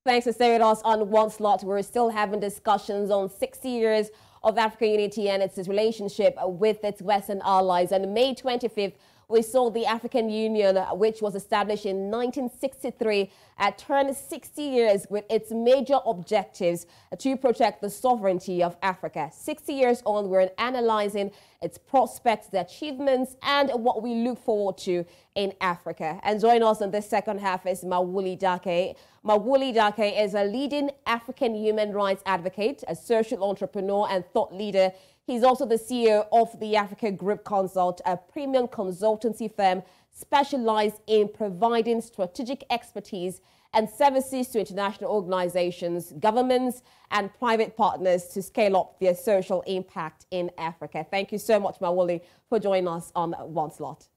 Thanks for staying with us on One Slot. We're still having discussions on 60 years of African unity and its relationship with its Western allies. On May 25th, we saw the African Union, which was established in 1963, turn 60 years with its major objectives to protect the sovereignty of Africa. 60 years on, we're analyzing its prospects, the achievements, and what we look forward to in Africa. And joining us in this second half is Mawuli Dake. Mawuli Dake is a leading African human rights advocate, a social entrepreneur, and thought leader. He's also the CEO of the Africa Group Consult, a premium consultancy firm specialized in providing strategic expertise and services to international organizations, governments, and private partners to scale up their social impact in Africa. Thank you so much, Mawuli, for joining us on One Slot.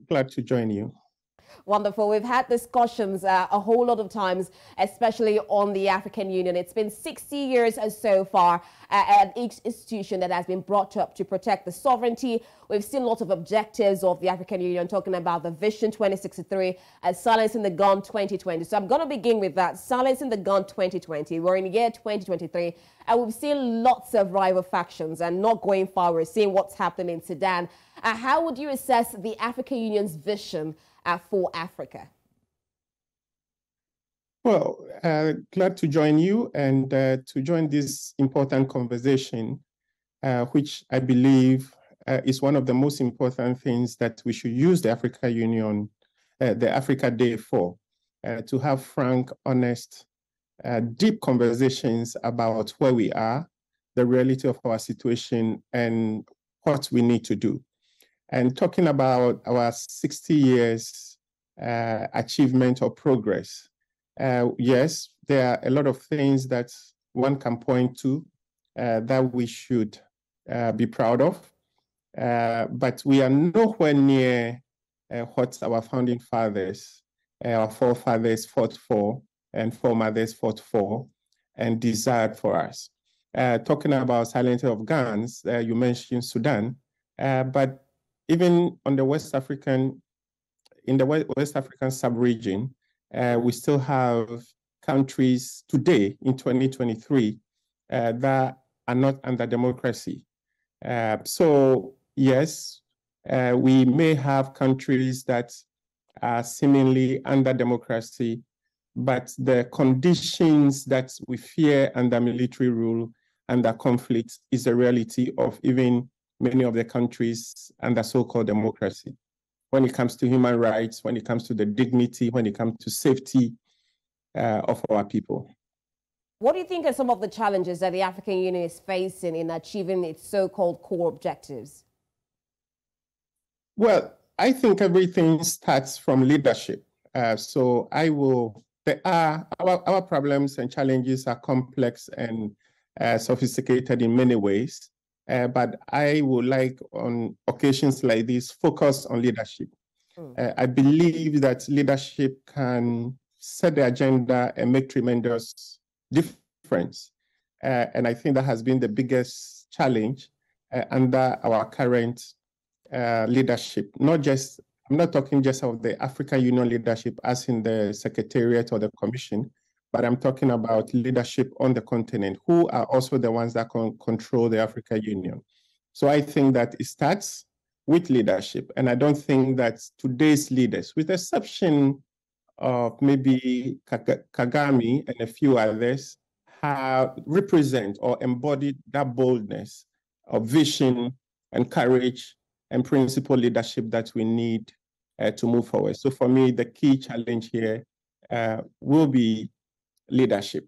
Glad to join you. Wonderful. We've had discussions a whole lot of times, especially on the African Union. It's been 60 years so far, an institution that has been brought up to protect the sovereignty. We've seen lots of objectives of the African Union, talking about the Vision 2063 and Silencing the Gun 2020. So I'm going to begin with that. Silencing the Gun 2020. We're in the year 2023, and we've seen lots of rival factions and not going far. We're seeing what's happening in Sudan. How would you assess the African Union's vision for Africa? Well, glad to join you and to join this important conversation, which I believe is one of the most important things that we should use the Africa Union, the Africa Day for, to have frank, honest, deep conversations about where we are, the reality of our situation, and what we need to do. And talking about our 60 years achievement or progress, yes, there are a lot of things that one can point to that we should be proud of, but we are nowhere near what our founding fathers, our forefathers fought for and foremothers fought for and desired for us. Talking about silencing of guns, you mentioned Sudan, but even on the in the West African sub-region, we still have countries today in 2023 that are not under democracy. So yes, we may have countries that are seemingly under democracy, but the conditions that we fear under military rule, under conflict, is a reality of even many of the countries under so-called democracy. When it comes to human rights, when it comes to the dignity, when it comes to safety of our people. What do you think are some of the challenges that the African Union is facing in achieving its so-called core objectives? Well, I think everything starts from leadership. Our problems and challenges are complex and sophisticated in many ways. But I would like, on occasions like this, focus on leadership. I believe that leadership can set the agenda and make tremendous difference. And I think that has been the biggest challenge under our current leadership. I'm not talking just of the African Union leadership as in the Secretariat or the Commission, but I'm talking about leadership on the continent, who are also the ones that control the African Union. So I think that it starts with leadership. And I don't think that today's leaders, with the exception of maybe Kagame and a few others, have represent or embodied that boldness of vision and courage and principled leadership that we need to move forward. So for me, the key challenge here will be leadership.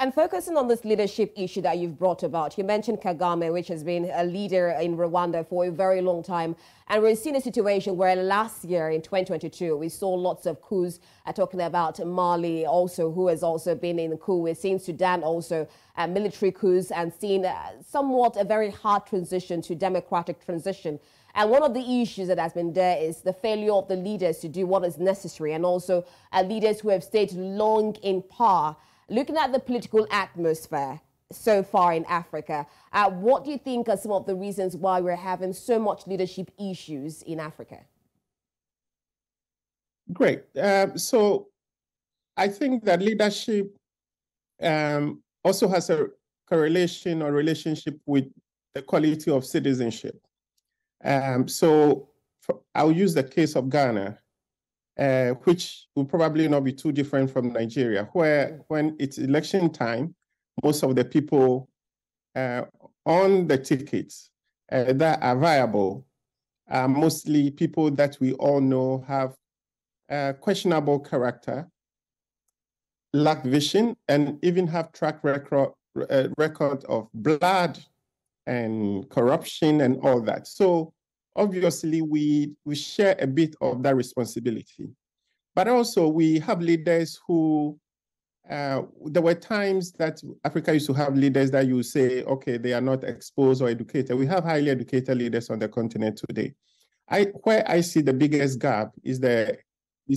And focusing on this leadership issue that you've brought about, you mentioned Kagame, which has been a leader in Rwanda for a very long time. And we're seeing a situation where last year in 2022, we saw lots of coups, talking about Mali also, who has also been in a coup. We're seeing Sudan also, military coups, and seeing somewhat a very hard transition to democratic transition. And one of the issues that has been there is the failure of the leaders to do what is necessary, and also leaders who have stayed long in power. Looking at the political atmosphere so far in Africa, what do you think are some of the reasons why we're having so much leadership issues in Africa? Great. So I think that leadership also has a correlation or relationship with the quality of citizenship. So I'll use the case of Ghana, which will probably not be too different from Nigeria, where when it's election time, most of the people on the tickets that are viable are mostly people that we all know have questionable character, lack vision, and even have track record of blood and corruption and all that. So obviously we share a bit of that responsibility. But also we have leaders who, there were times that Africa used to have leaders that you say, okay, they are not exposed or educated. We have highly educated leaders on the continent today. Where I see the biggest gap is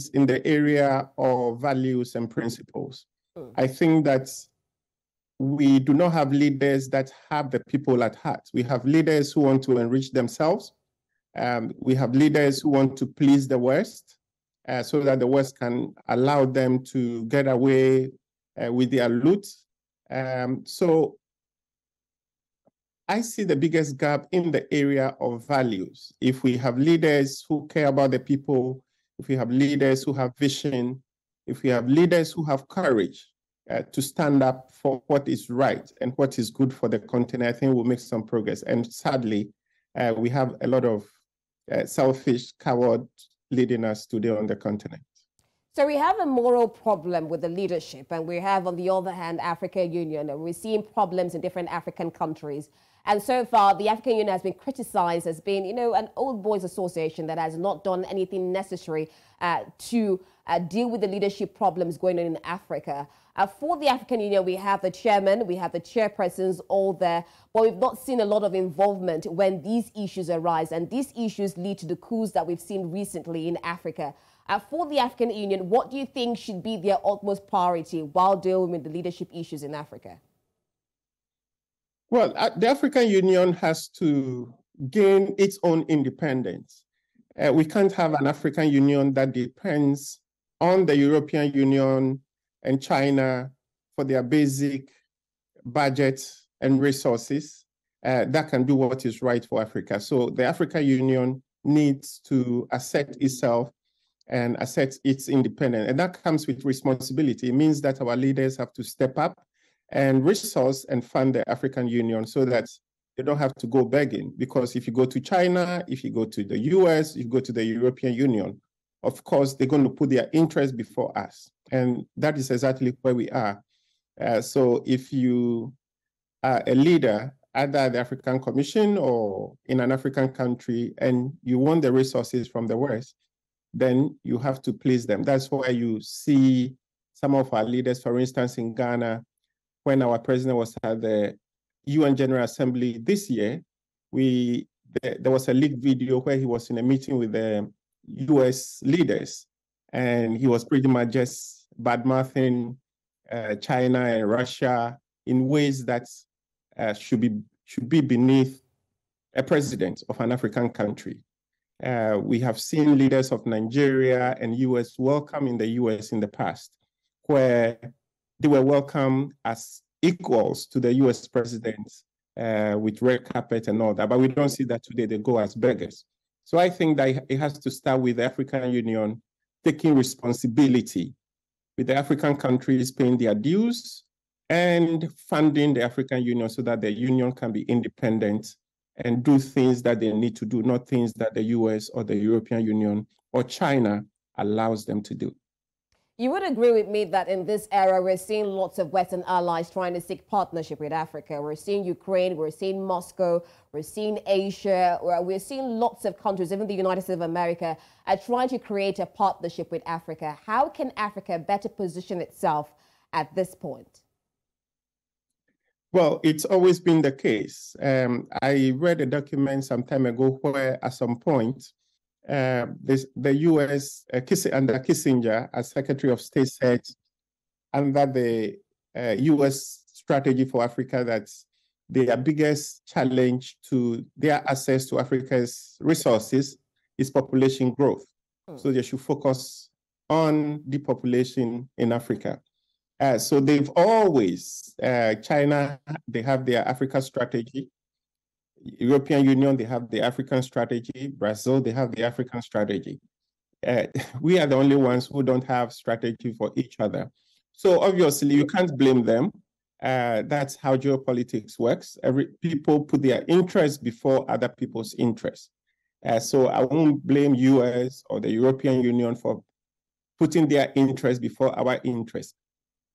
in the area of values and principles. I think that we do not have leaders that have the people at heart. We have leaders who want to enrich themselves. We have leaders who want to please the West so that the West can allow them to get away with their loot. So I see the biggest gap in the area of values. If we have leaders who care about the people, if we have leaders who have vision, if we have leaders who have courage to stand up for what is right and what is good for the continent, I think we'll make some progress. And sadly, we have a lot of selfish cowards leading us today on the continent. So we have a moral problem with the leadership, and we have, on the other hand, African Union, and we're seeing problems in different African countries. And so far, the African Union has been criticized as being, an old boys association that has not done anything necessary to deal with the leadership problems going on in Africa. For the African Union, we have the chairman, we have the chairpersons all there, but we've not seen a lot of involvement when these issues arise. And these issues lead to the coups that we've seen recently in Africa. For the African Union, what do you think should be their utmost priority while dealing with the leadership issues in Africa? Well, the African Union has to gain its own independence. We can't have an African Union that depends on the European Union and China for their basic budgets and resources that can do what is right for Africa. So the African Union needs to assert itself and assert its independence. And that comes with responsibility. It means that our leaders have to step up and resource and fund the African Union so that they don't have to go begging. Because if you go to China, if you go to the US, if you go to the European Union, of course, they're going to put their interests before us. And that is exactly where we are. So if you are a leader, either at the African Commission or in an African country, and you want the resources from the West, then you have to please them. That's why you see some of our leaders, for instance, in Ghana, when our president was at the UN General Assembly this year, there was a leaked video where he was in a meeting with the US leaders, and he was pretty much just badmouthing China and Russia in ways that should be beneath a president of an African country. We have seen leaders of Nigeria and US welcome in the US in the past, where they were welcomed as equals to the US president with red carpet and all that, but we don't see that today. They go as beggars. So I think that it has to start with the African Union taking responsibility, with the African countries paying their dues and funding the African Union so that the union can be independent and do things that they need to do, not things that the US or the European Union or China allows them to do. You would agree with me that in this era, we're seeing lots of Western allies trying to seek partnership with Africa. We're seeing Ukraine, we're seeing Moscow, we're seeing Asia, we're seeing lots of countries, even the United States of America, are trying to create a partnership with Africa. How can Africa better position itself at this point? Well, it's always been the case. I read a document some time ago where at some point, the US, under Kissinger, as Secretary of State, said under the US strategy for Africa that their biggest challenge to their access to Africa's resources is population growth. So they should focus on depopulation in Africa. So they've always, China, they have their Africa strategy. European Union, they have the African strategy. Brazil, they have the African strategy. We are the only ones who don't have strategy for each other. So obviously you can't blame them. That's how geopolitics works. People put their interests before other people's interests. So I won't blame US or the European Union for putting their interests before our interests.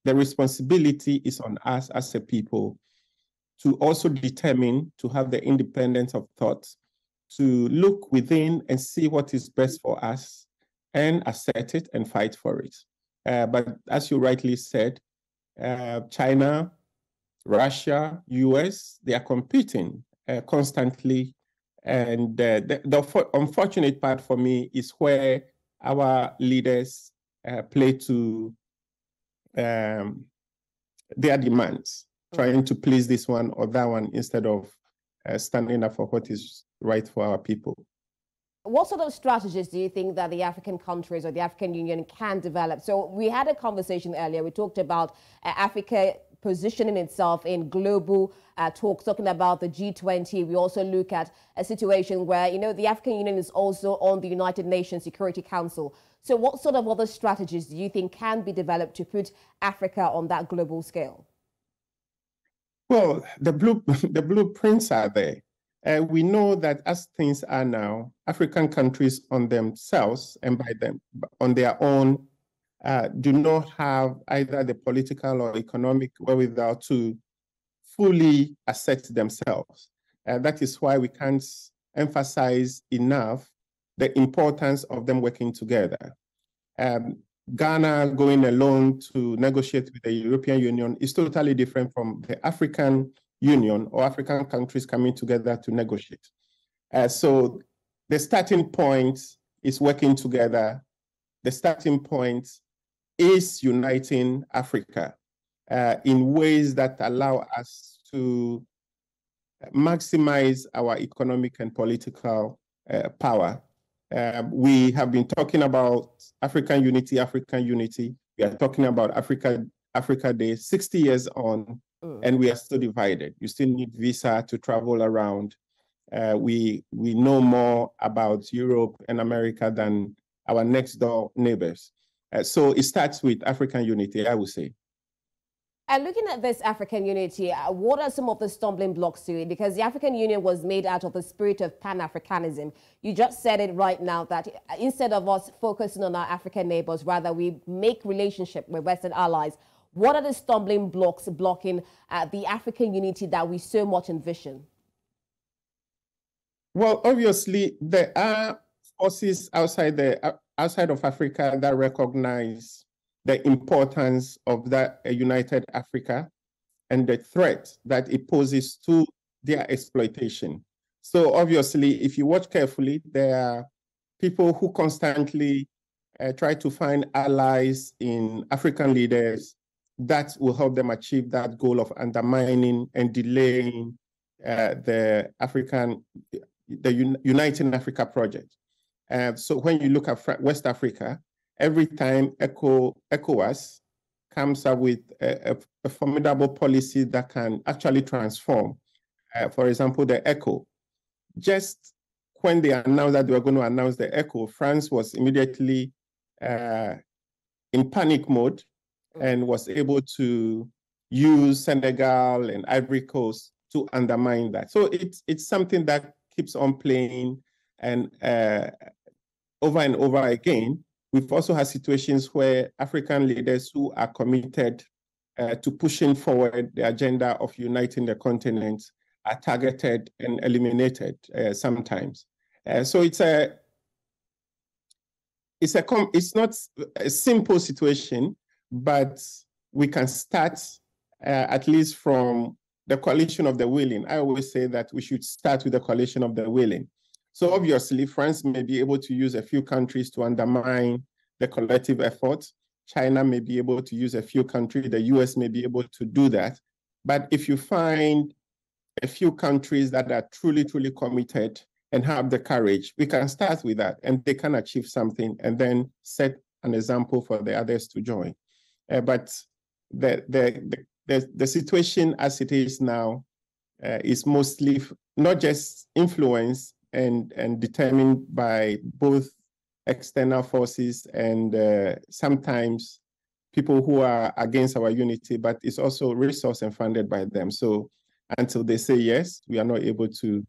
The responsibility is on us as a people to also determine, to have the independence of thought, to look within and see what is best for us and assert it and fight for it. But as you rightly said, China, Russia, US, they are competing constantly. And the unfortunate part for me is where our leaders play to their demands, trying to please this one or that one instead of standing up for what is right for our people. What sort of strategies do you think that the African countries or the African Union can develop? So we had a conversation earlier. We talked about Africa positioning itself in global talks, talking about the G20. We also look at a situation where, you know, the African Union is also on the United Nations Security Council. So what sort of other strategies do you think can be developed to put Africa on that global scale? Well, the blueprints are there. We know that as things are now, African countries on themselves and by them on their own do not have either the political or economic wherewithal to fully assert themselves. That is why we can't emphasize enough the importance of them working together. Ghana going alone to negotiate with the European Union is totally different from the African Union or African countries coming together to negotiate. So the starting point is working together. The starting point is uniting Africa in ways that allow us to maximize our economic and political power. We have been talking about African unity. We are talking about Africa Day 60 years on, and we are still divided. You still need visa to travel around. We know more about Europe and America than our next door neighbors. So it starts with African unity, I would say. And looking at this African unity, what are some of the stumbling blocks to it? Because the African Union was made out of the spirit of Pan-Africanism. You just said it right now that instead of us focusing on our African neighbors, rather we make relationship with Western allies. What are the stumbling blocks blocking the African unity that we so much envision? Well, obviously, there are forces outside of Africa that recognize the importance of that united Africa and the threat that it poses to their exploitation. So obviously, if you watch carefully, there are people who constantly try to find allies in African leaders that will help them achieve that goal of undermining and delaying the Uniting Africa project. So when you look at West Africa, every time ECOWAS comes up with a formidable policy that can actually transform, for example, the ECO, just when they announced that they were going to announce the ECO, France was immediately in panic mode and was able to use Senegal and Ivory Coast to undermine that. So it's something that keeps on playing and over and over again. We've also had situations where African leaders who are committed to pushing forward the agenda of uniting the continent are targeted and eliminated sometimes. So it's not a simple situation, but we can start at least from the coalition of the willing. I always say that we should start with the coalition of the willing. So obviously, France may be able to use a few countries to undermine the collective effort. China may be able to use a few countries. The US may be able to do that. But if you find a few countries that are truly, truly committed and have the courage, we can start with that and they can achieve something and then set an example for the others to join. But the situation as it is now is mostly not just influenced and determined by both external forces and sometimes people who are against our unity, but it's also resourced and funded by them. So until they say yes, we are not able to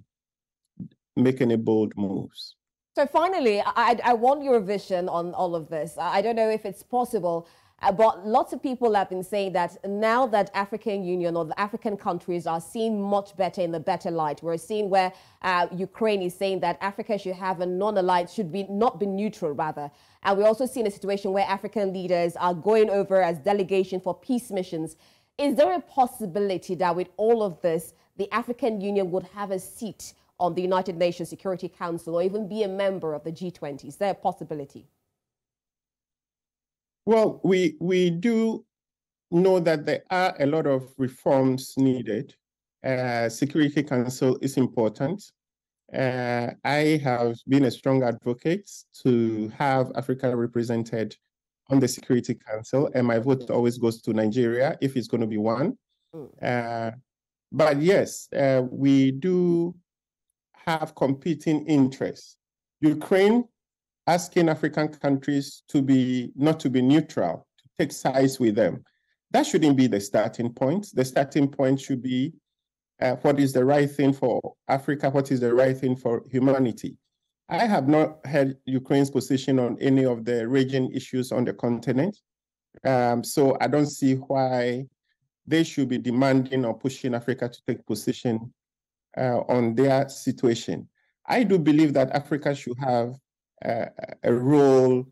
make any bold moves. So finally, I want your vision on all of this. I don't know if it's possible, but lots of people have been saying that now that African Union or the African countries are seen much better in the better light, we're seeing where Ukraine is saying that Africa should have a non-allied, not be neutral rather. And we're also seeing a situation where African leaders are going over as delegation for peace missions. Is there a possibility that with all of this, the African Union would have a seat on the United Nations Security Council or even be a member of the G20? Is there a possibility? Well, we do know that there are a lot of reforms needed. Security Council is important. I have been a strong advocate to have Africa represented on the Security Council, and my vote always goes to Nigeria if it's going to be one. But yes, we do have competing interests. Ukraine asking African countries not to be neutral, to take sides with them. That shouldn't be the starting point. The starting point should be what is the right thing for Africa, what is the right thing for humanity. I have not heard Ukraine's position on any of the raging issues on the continent. So I don't see why they should be demanding or pushing Africa to take position on their situation. I do believe that Africa should have a role,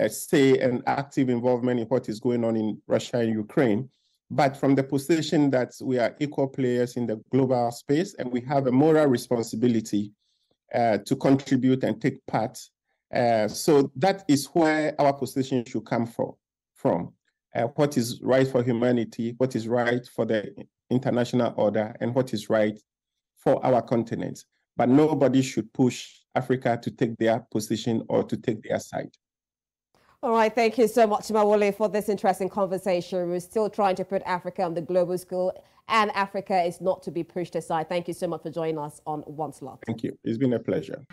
say, an active involvement in what is going on in Russia and Ukraine, but from the position that we are equal players in the global space and we have a moral responsibility to contribute and take part. So that is where our position should come from. What is right for humanity, what is right for the international order, and what is right for our continent. But nobody should push Africa to take their position or to take their side. All right, thank you so much, Mawuli, for this interesting conversation. We're still trying to put Africa on the global scale, and Africa is not to be pushed aside. Thank you so much for joining us on Onslaught. Thank you. It's been a pleasure.